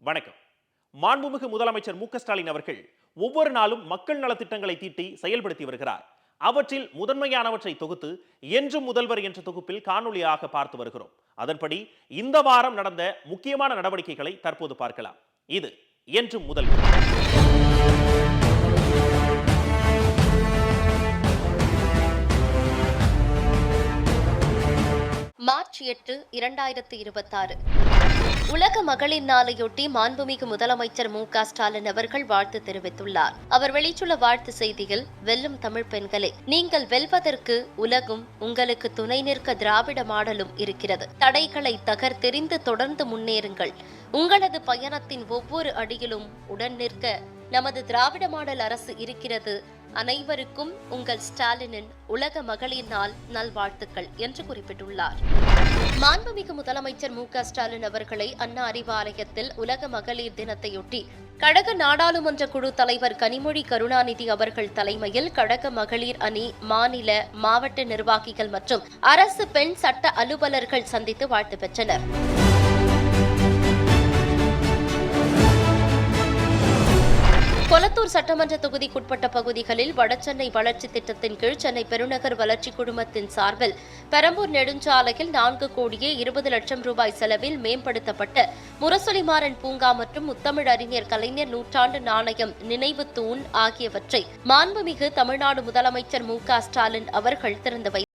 வணக்கம். மாண்புமிகு முதலமைச்சர் மு.க. ஸ்டாலின் அவர்கள் ஒவ்வொரு நாளும் மக்கள் நலத்திட்டங்களை தீட்டி செயல்படுத்தி வருகிறார். அவற்றில் முதன்மையானவற்றை தொகுத்து என்றும் முதல்வர் என்ற தொகுப்பில் காணொலியாக பார்த்து வருகிறோம். அதன்படி இந்த வாரம் நடந்த முக்கியமான நடவடிக்கைகளை தற்போது பார்க்கலாம். இது என்றும் முதல்வர். மார்ச் 8, 2026 உலக மகளிர் நாளையொட்டி மாண்புமிகு முதலமைச்சர் மு.க. ஸ்டாலின் அவர்கள் வாழ்த்து தெரிவித்துள்ளார். அவர் வெளியிட்டுள்ள வாழ்த்து செய்தியில், வெல்லும் தமிழ் பெண்களே, நீங்கள் வெல்வதற்கு உலகும் உங்களுக்கு துணை நிற்க திராவிட மாடலும் இருக்கிறது. தடைகளை தகர்த்தெறிந்து தொடர்ந்து முன்னேறுங்கள். உங்களது பயணத்தின் ஒவ்வொரு அடியிலும் உடன் நிற்க நமது திராவிட மாடல் அரசு இருக்கிறது. அனைவருக்கும் உங்கள் ஸ்டாலினின் உலக மகளிர் நாள் நல்வாழ்த்துக்கள் என்று குறிப்பிட்டுள்ளார். மாண்புமிகு முதலமைச்சர் மு.க. ஸ்டாலின் அவர்களை அண்ணா அறிவாலயத்தில் உலக மகளிர் தினத்தையொட்டி கழக நாடாளுமன்ற குழு தலைவர் கனிமொழி கருணாநிதி அவர்கள் தலைமையில் கழக மகளிர் அணி, மாநில, மாவட்ட நிர்வாகிகள் மற்றும் அரசு பெண் சட்ட அலுவலர்கள் சந்தித்து வாழ்த்து பெற்றனர். கொளத்தூர் சட்டமன்ற தொகுதிக்குட்பட்ட பகுதிகளில் வடசென்னை வளர்ச்சி திட்டத்தின் கீழ் சென்னை பெருநகர் வளர்ச்சி குழுமத்தின் சார்பில் பெரம்பூர் நெடுஞ்சாலையில் 4,20,00,000 ரூபாய் செலவில் மேம்படுத்தப்பட்ட முரசொலிமாறன் பூங்கா மற்றும் முத்தமிழ் அறிஞர் கலைஞர் நூற்றாண்டு நாணயம் நினைவு தூண் ஆகியவற்றை மாண்புமிகு தமிழ்நாடு முதலமைச்சர் மு.க.ஸ்டாலின் அவர்கள் திறந்து வைத்தார்.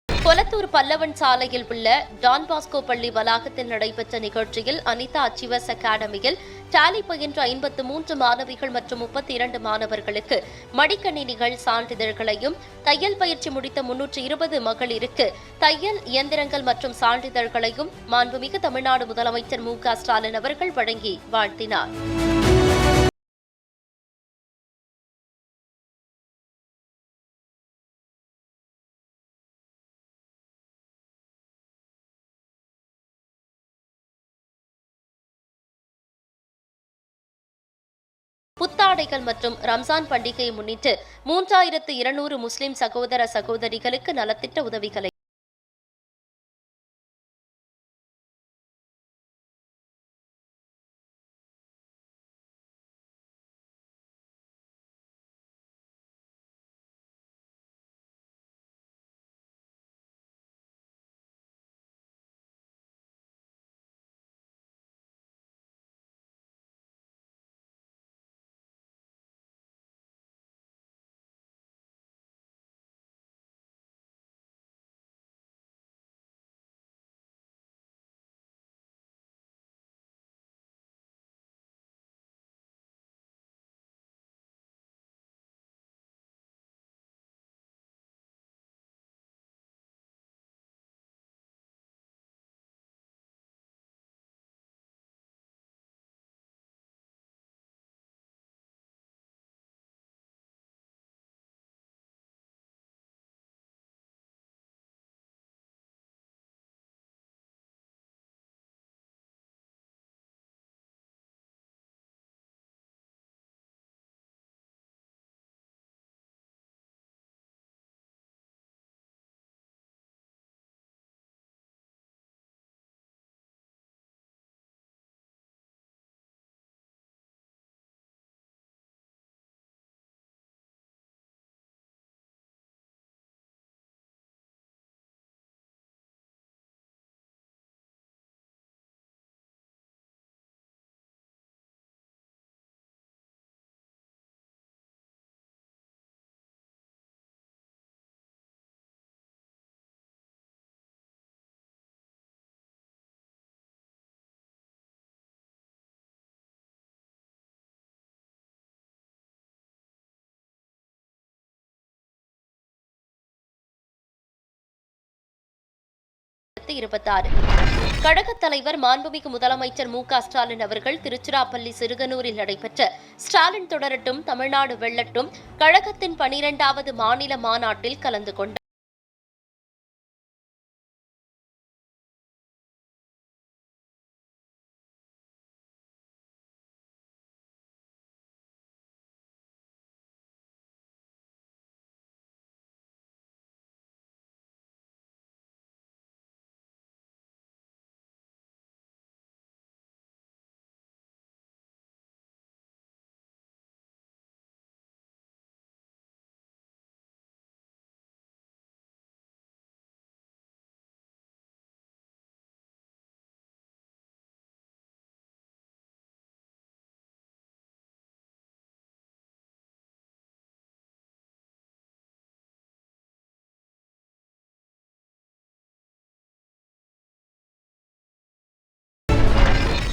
கொளத்தூர் பல்லவன் சாலையில் உள்ள டான் பாஸ்கோ பள்ளி வளாகத்தில் நடைபெற்ற நிகழ்ச்சியில் அனிதா அச்சீவர்ஸ் அகாடமியில் டாலி பயின்ற 53 மாணவிகள் மற்றும் 32 மாணவர்களுக்கு மடிக்கணினிகள், சான்றிதழ்களையும், தையல் பயிற்சி முடித்த 320 மகளிருக்கு தையல் இயந்திரங்கள் மற்றும் சான்றிதழ்களையும் மாண்புமிகு தமிழ்நாடு முதலமைச்சர் மு.க.ஸ்டாலின் அவர்கள் வழங்கி வாழ்த்தினார். புத்தாடைகள் மற்றும் ரம்ஜான் பண்டிகையை முன்னிட்டு 3,200 முஸ்லிம் சகோதர சகோதரிகளுக்கு நலத்திட்ட உதவிகளை கழகத் தலைவர் மாண்புமிகு முதலமைச்சர் மு.க.ஸ்டாலின் அவர்கள் திருச்சிராப்பள்ளி சிறுகனூரில் நடைபெற்ற ஸ்டாலின் தொடரட்டும் தமிழ்நாடு வெல்லட்டும் கழகத்தின் 12வது மாநில மாநாட்டில் கலந்து கொண்டார்.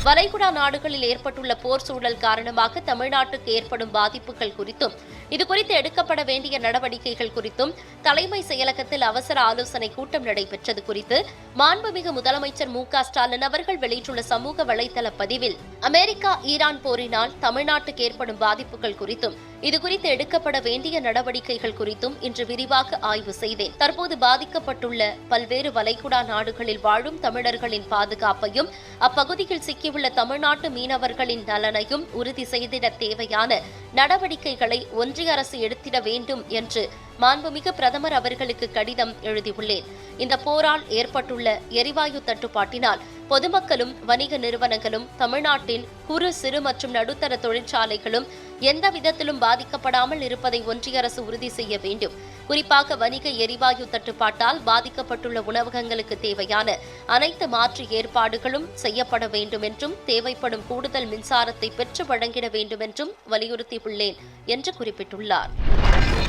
வளைகுடா நாடுகளில் ஏற்பட்டுள்ள போர் சூழல் காரணமாக தமிழ்நாட்டுக்கு ஏற்படும் பாதிப்புகள் குறித்தும் இதுகுறித்து எடுக்கப்பட வேண்டிய நடவடிக்கைகள் குறித்தும் தலைமை செயலகத்தில் அவசர ஆலோசனை கூட்டம் நடைபெற்றது குறித்து மாண்புமிகு முதலமைச்சர் ஸ்டாலின் அவர்கள் வெளியிட்டுள்ள சமூக வலைதள பதிவில் அமெரிக்கா ஈரான் போரினால் தமிழ்நாட்டுக்கு ஏற்படும் பாதிப்புகள் குறித்தும் இதுகுறித்து எடுக்கப்பட வேண்டிய நடவடிக்கைகள் குறித்தும் இன்று விரிவாக ஆய்வு செய்தேன். தற்போது பாதிக்கப்பட்டுள்ள பல்வேறு வளைகுடா நாடுகளில் வாழும் தமிழர்களின் பாதுகாப்பையும் அப்பகுதியில் சிக்கியுள்ள தமிழ்நாட்டு மீனவர்களின் நலனையும் உறுதி செய்திட தேவையான நடவடிக்கைகளை ஒன்றிய அரசு எடுத்திட வேண்டும் என்று மாண்புமிகு பிரதமர் அவர்களுக்கு கடிதம் எழுதியுள்ளேன். இந்த போரால் ஏற்பட்டுள்ள எரிவாயு தட்டுப்பாட்டினால் பொதுமக்களும் வணிக நிறுவனங்களும் தமிழ்நாட்டின் குறு சிறு மற்றும் நடுத்தர தொழிற்சாலைகளும் எந்த விதத்திலும் பாதிக்கப்படாமல் இருப்பதை ஒன்றிய அரசு உறுதி செய்ய வேண்டும். குறிப்பாக வணிக எரிவாயு தட்டுப்பாட்டால் பாதிக்கப்பட்டுள்ள உணவகங்களுக்கு தேவையான அனைத்து மாற்று ஏற்பாடுகளும் செய்யப்பட வேண்டும் என்றும் தேவைப்படும் கூடுதல் மின்சாரத்தை பெற்று வழங்கிட வேண்டும் என்றும் வலியுறுத்தியுள்ளேன் என்று குறிப்பிட்டுள்ளார்.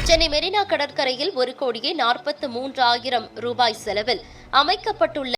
சென்னை மெரினா கடற்கரையில் 1,43,00,000 ரூபாய் செலவில் அமைக்கப்பட்டுள்ள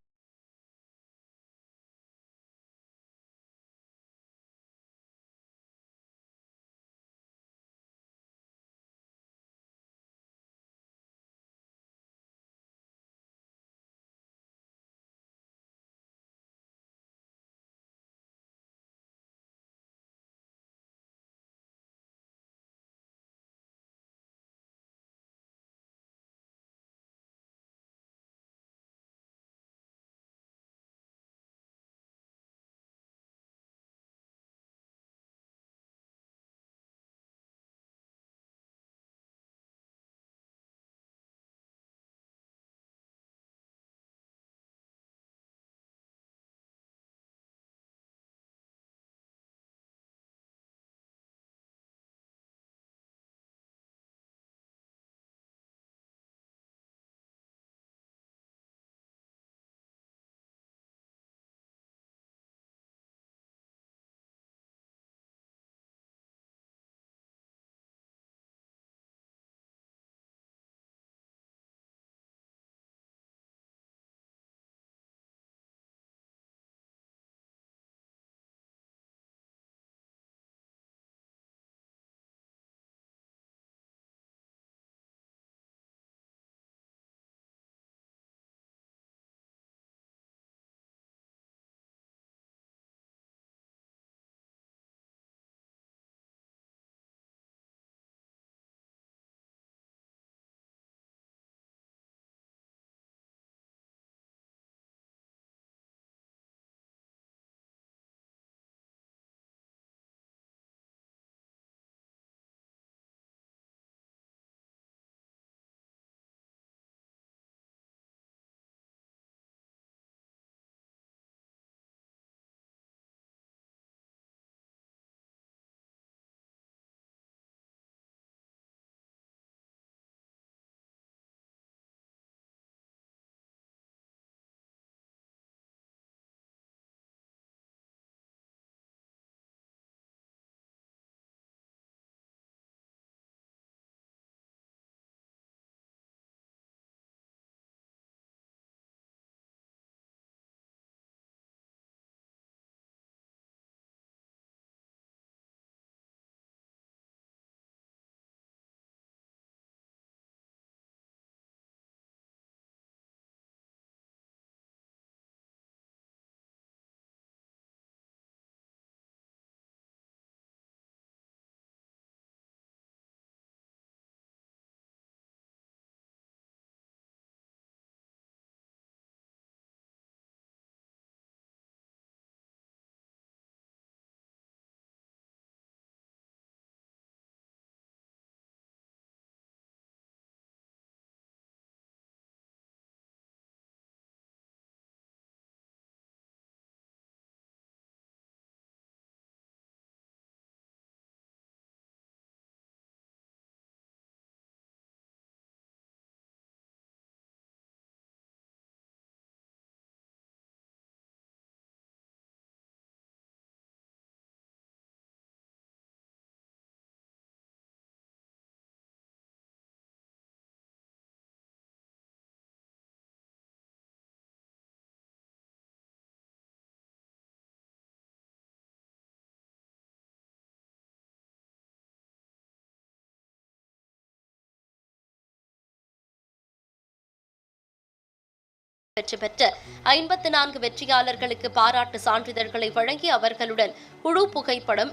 வெற்றி பெற்ற 54 வெற்றியாளர்களுக்கு பாராட்டு சான்றிதழ்களை வழங்கி அவர்களுடன் குழு புகைப்படம்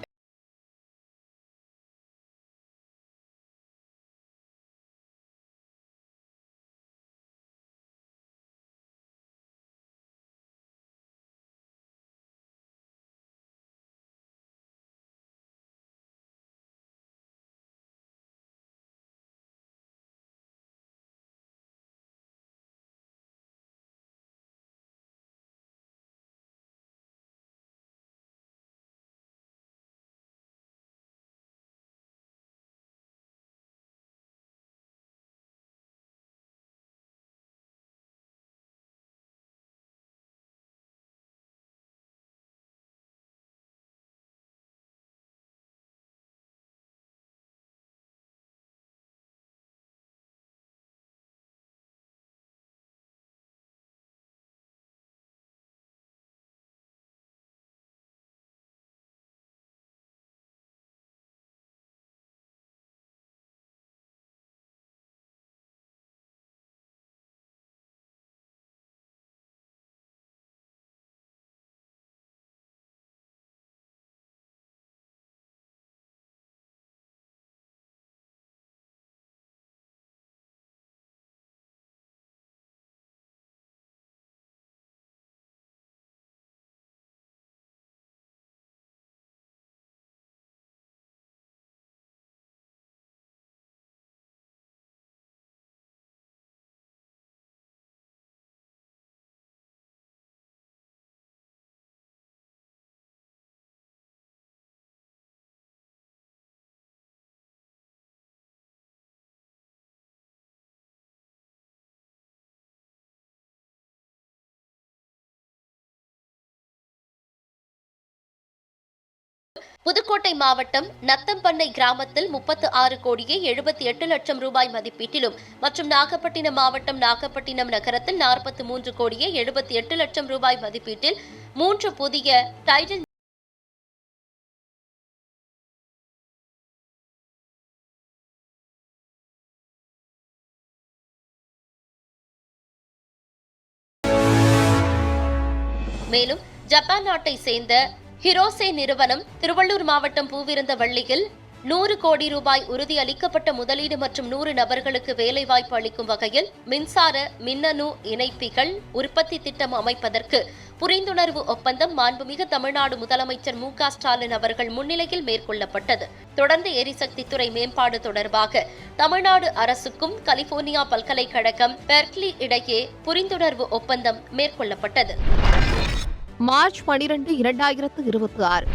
புதுக்கோட்டை மாவட்டம் நத்தம்பண்ணை கிராமத்தில் 36 கோடியே 78 லட்சம் ரூபாய் மதிப்பீட்டிலும் மற்றும் நாகப்பட்டினம் மாவட்டம் நாகப்பட்டினம் நகரத்தில் 43 கோடியே 78 லட்சம் ரூபாய் மதிப்பீட்டில் 3 புதிய டைட்டில் மேலும் ஜப்பான் நாட்டை சேர்ந்த ஹிரோசே நிறுவனம் திருவள்ளூர் மாவட்டம் பூவிருந்தவள்ளியில் 100 கோடி ரூபாய் உறுதி அளிக்கப்பட்ட முதலீடு மற்றும் 100 நபர்களுக்கு வேலைவாய்ப்பு அளிக்கும் வகையில் மின்சார மின்னணு இணைப்பிகள் உற்பத்தி திட்டம் அமைப்பதற்கு புரிந்துணர்வு ஒப்பந்தம் மாண்புமிகு தமிழ்நாடு முதலமைச்சர் மு.க.ஸ்டாலின் அவர்கள் முன்னிலையில் மேற்கொள்ளப்பட்டது. தொடர்ந்து எரிசக்தித்துறை மேம்பாடு தொடர்பாக தமிழ்நாடு அரசுக்கும் கலிபோர்னியா பல்கலைக்கழகம் பெர்க்லி இடையே புரிந்துணர்வு ஒப்பந்தம் மேற்கொள்ளப்பட்டது. மார்ச் 12, 2026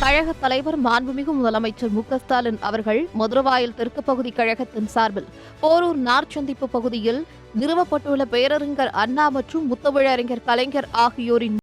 கழக தலைவர் மாண்புமிகு முதலமைச்சர் மு.க.ஸ்டாலின் அவர்கள் மதுரவாயல் தெற்கு பகுதி கழகத்தின் சார்பில் போரூர் நார்ச்சந்திப்பு பகுதியில் நிறுவப்பட்டுள்ள பேரறிஞர் அண்ணா மற்றும் முத்தமிழறிஞர் கலைஞர் ஆகியோரின்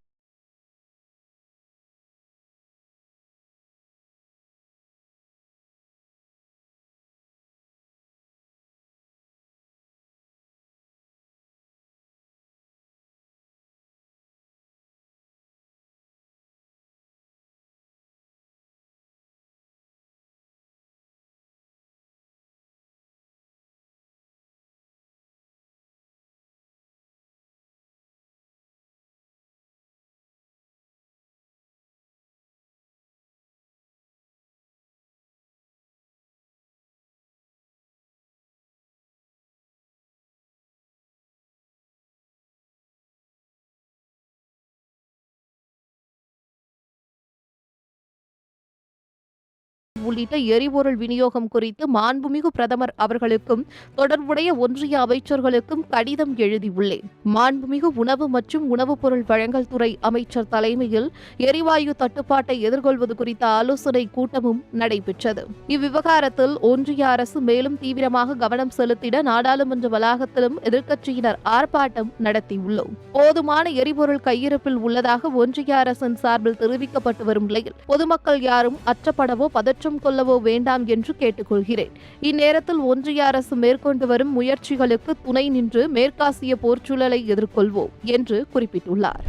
உள்ளிட்ட எரிபொருள் விநியோகம் குறித்து மாண்புமிகு பிரதமர் அவர்களுக்கும் தொடர்புடைய ஒன்றிய அமைச்சர்களுக்கும் கடிதம் எழுதியுள்ளேன். மாண்புமிகு உணவு மற்றும் உணவுப் பொருள் வழங்கல் துறை அமைச்சர் தலைமையில் எரிவாயு தட்டுப்பாட்டை எதிர்கொள்வது குறித்த ஆலோசனை கூட்டமும் நடைபெற்றது. இவ்விவகாரத்தில் ஒன்றிய அரசு மேலும் தீவிரமாக கவனம் செலுத்திட நாடாளுமன்ற வளாகத்திலும் எதிர்க்கட்சியினர் ஆர்ப்பாட்டம் நடத்தியுள்ளோம். போதுமான எரிபொருள் கையிருப்பில் உள்ளதாக ஒன்றிய அரசின் சார்பில் தெரிவிக்கப்பட்டு வரும் நிலையில் பொதுமக்கள் யாரும் அச்சப்படவோ பதற்றம் கொள்ளவோ வேண்டாம் என்று கேட்டுக்கொள்கிறேன். இந்நேரத்தில் ஒன்றிய அரசு மேற்கொண்டு வரும் முயற்சிகளுக்கு துணை நின்று மேற்காசிய போர்ச்சூழலை எதிர்கொள்வோம் என்று குறிப்பிட்டுள்ளார்.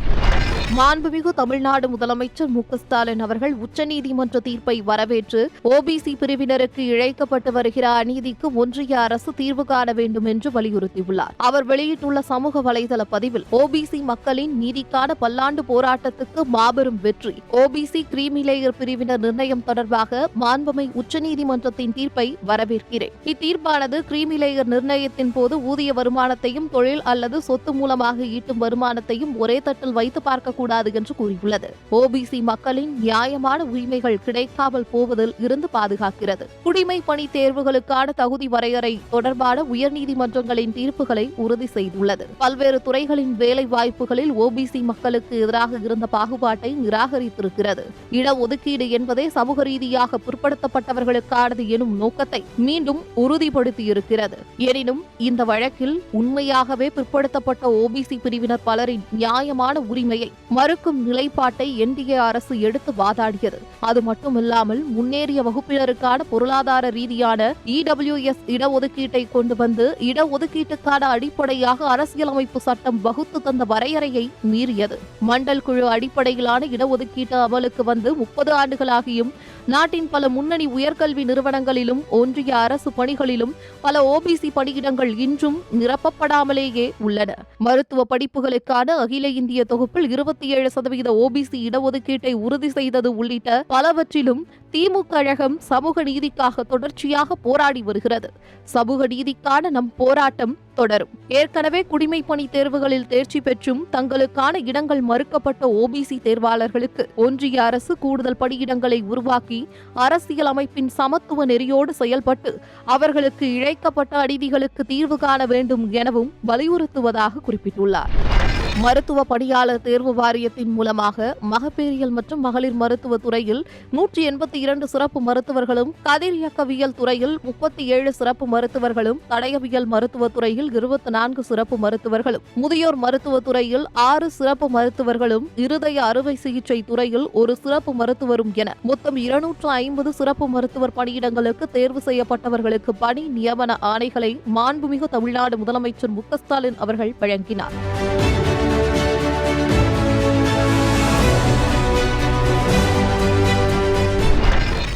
மாண்புமிகு தமிழ்நாடு முதலமைச்சர் மு.க.ஸ்டாலின் அவர்கள் உச்சநீதிமன்ற தீர்ப்பை வரவேற்று ஓபிசி பிரிவினருக்கு இழைக்கப்பட்டு வருகிற அநீதிக்கு ஒன்றிய அரசு தீர்வு காண வேண்டும் என்று வலியுறுத்தியுள்ளார். அவர் வெளியிட்டுள்ள சமூக வலைதள பதிவில் ஓபிசி மக்களின் நீதிக்கான பல்லாண்டு போராட்டத்துக்கு மாபெரும் வெற்றி. ஓபிசி கிரீமி லேயர் பிரிவினர் நிர்ணயம் தொடர்பாக மாண்புமை உச்சநீதிமன்றத்தின் தீர்ப்பை வரவேற்கிறேன். இத்தீர்ப்பானது கிரீமி லேயர் நிர்ணயத்தின் போது ஊதிய வருமானத்தையும் தொழில் அல்லது சொத்து மூலமாக ஈட்டும் வருமானத்தையும் ஒரே தட்டில் வைத்து பார்க்க கூடாது என்று கூறியுள்ளது. ஓபிசி மக்களின் நியாயமான உரிமைகள் கிடைக்காமல் போவதில் இருந்து பாதுகாக்கிறது. குடிமை பணி தேர்வுகளுக்கான தகுதி வரையறை தொடர்பான உயர்நீதிமன்றங்களின் தீர்ப்புகளை உறுதி செய்துள்ளது. பல்வேறு துறைகளின் வேலை வாய்ப்புகளில் ஓபிசி மக்களுக்கு எதிராக இருந்த பாகுபாட்டை நிராகரித்திருக்கிறது. இடஒதுக்கீடு என்பதே சமூக ரீதியாக பிற்படுத்தப்பட்டவர்களுக்கானது எனும் நோக்கத்தை மீண்டும் உறுதிப்படுத்தியிருக்கிறது. எனினும் இந்த வழக்கில் உண்மையாகவே பிற்படுத்தப்பட்ட ஓபிசி பிரிவினர் பலரின் நியாயமான உரிமையை மறுக்கும் நிலைப்பாட்டை என்டிஏ அரசு எடுத்து வாதாடியது. அது மட்டுமில்லாமல் முன்னேறிய வகுப்பினருக்கான பொருளாதார ரீதியான இடபிள்யூஎஸ் இடஒதுக்கீட்டை கொண்டு வந்து இடஒதுக்கீட்டுக்கான அடிப்படையாக அரசியலமைப்பு சட்டம் வகுத்து தந்த வரையறையை மீறியது. மண்டல் குழு அடிப்படையிலான இடஒதுக்கீட்டு அமலுக்கு வந்து 30 ஆண்டுகளாகியும் நாட்டின் பல முன்னணி உயர்கல்வி நிறுவனங்களிலும் ஒன்றிய அரசு பணிகளிலும் பல ஓபிசி பணியிடங்கள் இன்றும் நிரப்பப்படாமலேயே உள்ளன. மருத்துவ படிப்புகளுக்கான அகில இந்திய தொகுப்பில் 27% ஓபிசி இடஒதுக்கீட்டை உறுதி செய்தது உள்ளிட்ட பலவற்றிலும் திமுக கழகம் சமூக நீதிக்காக தொடர்ச்சியாக போராடி வருகிறது. சமூக நீதிக்கான நம் போராட்டம் தொடரும். ஏற்கனவே குடிமை பணி தேர்வுகளில் தேர்ச்சி பெற்றும் தங்களுக்கான இடங்கள் மறுக்கப்பட்ட ஓபிசி தேர்வாளர்களுக்கு ஒன்றிய அரசு கூடுதல் பணியிடங்களை உருவாக்கி அரசியல் அமைப்பின் சமத்துவ நெறியோடு செயல்பட்டு அவர்களுக்கு இழைக்கப்பட்ட அநீதிகளுக்கு தீர்வு காண வேண்டும் எனவும் வலியுறுத்துவதாக குறிப்பிட்டுள்ளார். மருத்துவ பணியாளர் தேர்வு வாரியத்தின் மூலமாக மகப்பேறியல் மற்றும் மகளிர் மருத்துவ துறையில் 182 சிறப்பு மருத்துவர்களும், கதிரியக்கவியல் துறையில் 37 சிறப்பு மருத்துவர்களும், தடயவியல் மருத்துவ துறையில் 24 சிறப்பு மருத்துவர்களும், முதியோர் மருத்துவ துறையில் 6 சிறப்பு மருத்துவர்களும், இருதய அறுவை சிகிச்சை துறையில் 1 சிறப்பு மருத்துவரும் என மொத்தம் 250 சிறப்பு மருத்துவர் பணியிடங்களுக்கு தேர்வு செய்யப்பட்டவர்களுக்கு பணி நியமன ஆணைகளை மாண்புமிகு தமிழ்நாடு முதலமைச்சர் மு.க.ஸ்டாலின் அவர்கள் வழங்கினார்.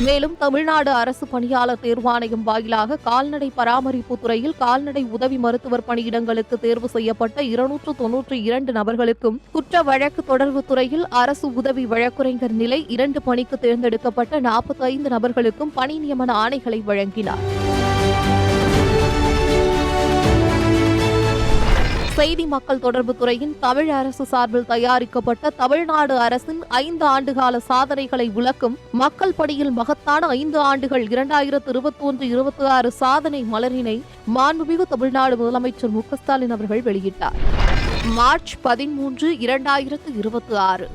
மேலும் தமிழ்நாடு அரசு பணியாளர் தேர்வாணையம் வாயிலாக கால்நடை பராமரிப்பு துறையில் கால்நடை உதவி மருத்துவர் பணியிடங்களுக்கு தேர்வு செய்யப்பட்ட 292 நபர்களுக்கும், குற்ற வழக்கு தொடர்பு துறையில் அரசு உதவி வழக்குரைஞர் நிலை 2 பணிக்கு தேர்ந்தெடுக்கப்பட்ட 45 நபர்களுக்கும் பணி நியமன ஆணைகளை வழங்கினார். செய்தி மக்கள் தொடர்பு துறையின் தமிழ் அரசு சார்பில் தயாரிக்கப்பட்ட தமிழ்நாடு அரசின் 5 ஆண்டுகால சாதனைகளை விளக்கும் மக்கள் பணியில் மகத்தான 5 ஆண்டுகள் 2021-26 சாதனை மலரினை மாண்புமிகு தமிழ்நாடு முதலமைச்சர் மு.க.ஸ்டாலின் அவர்கள் வெளியிட்டார். மார்ச் 13, 2026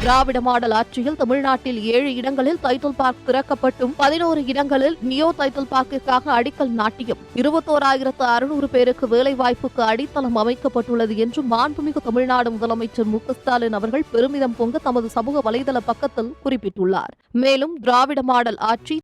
திராவிட மாடல் ஆட்சியில் தமிழ்நாட்டில் 7 இடங்களில் டைட்டில் பார்க் திறக்கப்பட்டும் 11 இடங்களில் நியோ டைட்டில் பார்க்கிற்காக அடிக்கல் நாட்டியும் 21,600 பேருக்கு வேலைவாய்ப்புக்கு அடித்தளம் அமைக்கப்பட்டுள்ளது என்று மாண்புமிகு தமிழ்நாடு முதலமைச்சர் மு.க.ஸ்டாலின் அவர்கள் பெருமிதம் பொங்க தமது சமூக வலைதள பக்கத்தில் குறிப்பிட்டுள்ளார். மேலும் திராவிட மாடல் ஆட்சி